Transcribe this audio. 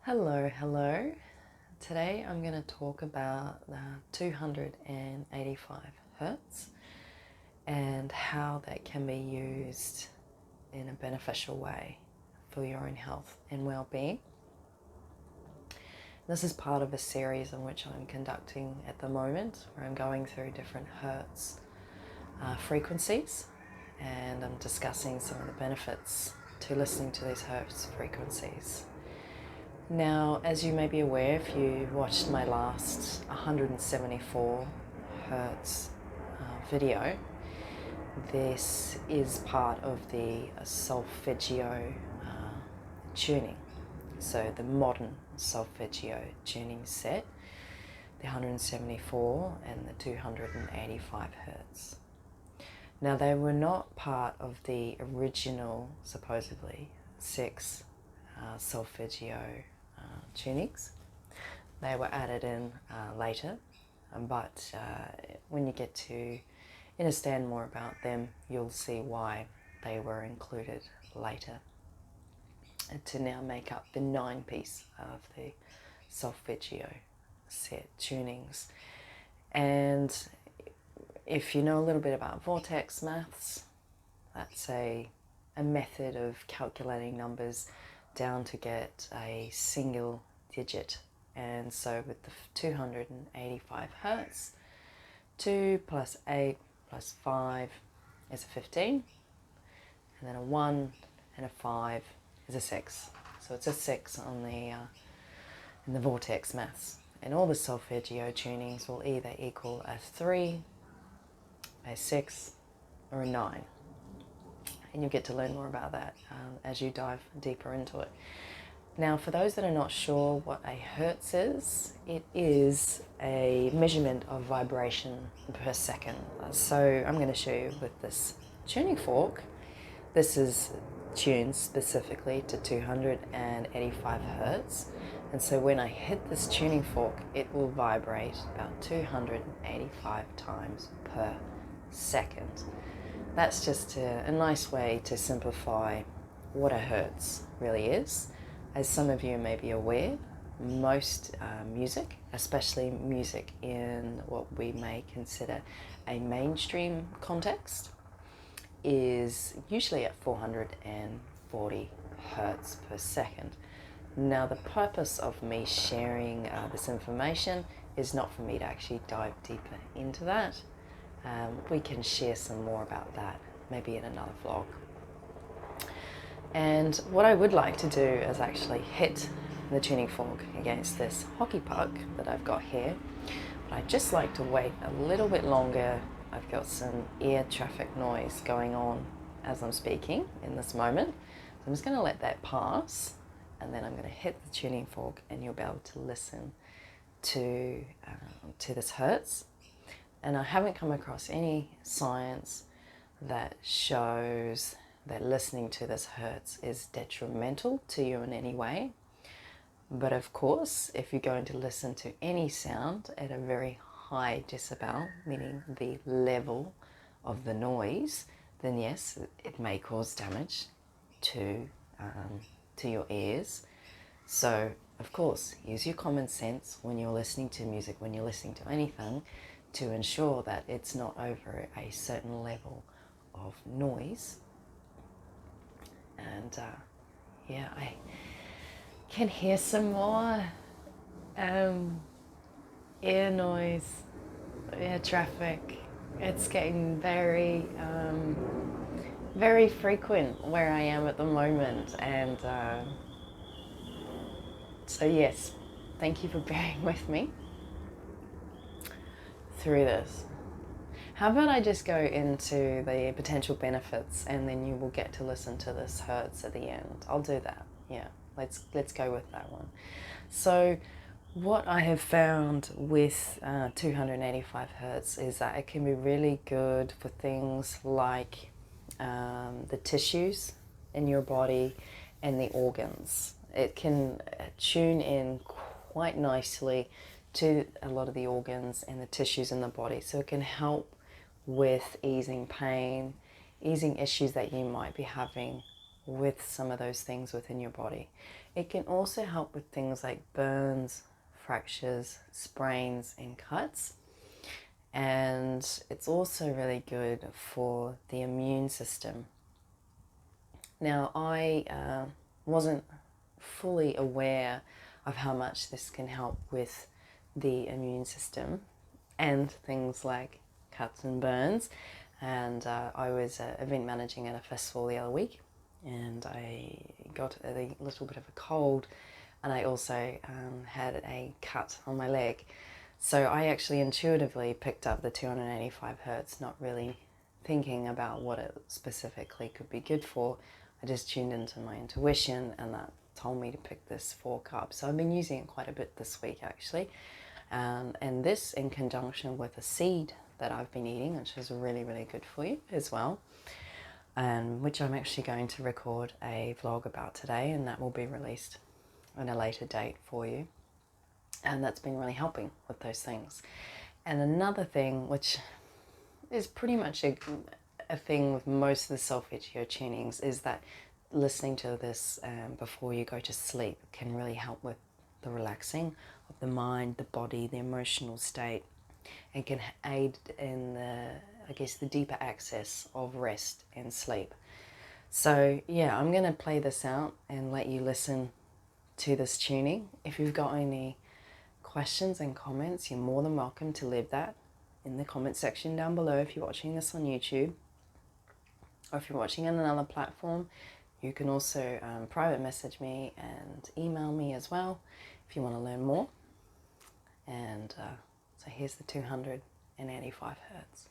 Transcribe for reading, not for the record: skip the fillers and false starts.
Hello, hello. Today I'm going to talk about 285 hertz and how that can be used in a beneficial way for your own health and well-being. This is part of a series in which I'm conducting at the moment where I'm going through different hertz frequencies, and I'm discussing some of the benefits to listening to these hertz frequencies. Now, as you may be aware, if you watched my last 174 hertz video, this is part of the solfeggio tuning. So the modern solfeggio tuning set, the 174 and the 285 hertz. Now, they were not part of the original, supposedly, 6 solfeggio tunings. They were added in later, but when you get to understand more about them, you'll see why they were included later to now make up the 9-piece of the solfeggio set tunings. And if you know a little bit about vortex maths, that's a method of calculating numbers down to get a single digit. And so with the 285 hertz, 2 plus 8 plus 5 is a 15, and then a 1 and a 5 is a 6. So it's a 6 on the in the vortex maths. And all the solfeggio tunings will either equal a 3, a 6, or a 9. And you'll get to learn more about that as you dive deeper into it. Now, for those that are not sure what a hertz is, it is a measurement of vibration per second. So I'm going to show you with this tuning fork. This is tuned specifically to 285 hertz. And so when I hit this tuning fork, it will vibrate about 285 times per second. That's just a nice way to simplify what a hertz really is. As some of you may be aware, most music, especially music in what we may consider a mainstream context, is usually at 440 hertz per second. Now, the purpose of me sharing this information is not for me to actually dive deeper into that. We can share some more about that maybe in another vlog. And what I would like to do is actually hit the tuning fork against this hockey puck that I've got here. But I'd just like to wait a little bit longer. I've got some ear traffic noise going on as I'm speaking in this moment. So I'm just going to let that pass, and then I'm going to hit the tuning fork, and you'll be able to listen to this hertz. And I haven't come across any science that shows that listening to this hertz is detrimental to you in any way. But of course, if you're going to listen to any sound at a very high decibel, meaning the level of the noise, then yes, it may cause damage to your ears. So, of course, use your common sense when you're listening to music, when you're listening to anything, to ensure that it's not over a certain level of noise. And yeah, I can hear some more ear noise, ear traffic. It's getting very, very frequent where I am at the moment. And so yes, thank you for bearing with me through this. How about I just go into the potential benefits, and then you will get to listen to this hertz at the end. I'll do that. Yeah, let's go with that one. So what I have found with 285 hertz is that it can be really good for things like the tissues in your body and the organs. It can tune in quite nicely to a lot of the organs and the tissues in the body. So it can help with easing pain, easing issues that you might be having with some of those things within your body. It can also help with things like burns, fractures, sprains, and cuts. And it's also really good for the immune system. Now, I wasn't fully aware of how much this can help with the immune system and things like cuts and burns. And I was event managing at a festival the other week, and I got a little bit of a cold, and I also had a cut on my leg. So I actually intuitively picked up the 285 hertz, not really thinking about what it specifically could be good for. I just tuned into my intuition, and that told me to pick this fork up. So I've been using it quite a bit this week, actually. And this in conjunction with a seed that I've been eating, which is really, really good for you as well, which I'm actually going to record a vlog about today, and that will be released on a later date for you. And that's been really helping with those things. And another thing, which is pretty much a thing with most of the solfeggio tunings, is that listening to this before you go to sleep can really help with the relaxing of the mind, the body, the emotional state, and can aid in the deeper access of rest and sleep. So yeah, I'm going to play this out and let you listen to this tuning. If you've got any questions and comments, you're more than welcome to leave that in the comment section down below if you're watching this on YouTube. Or if you're watching on another platform, you can also private message me and email me as well if you want to learn more. And so here's the 285 hertz.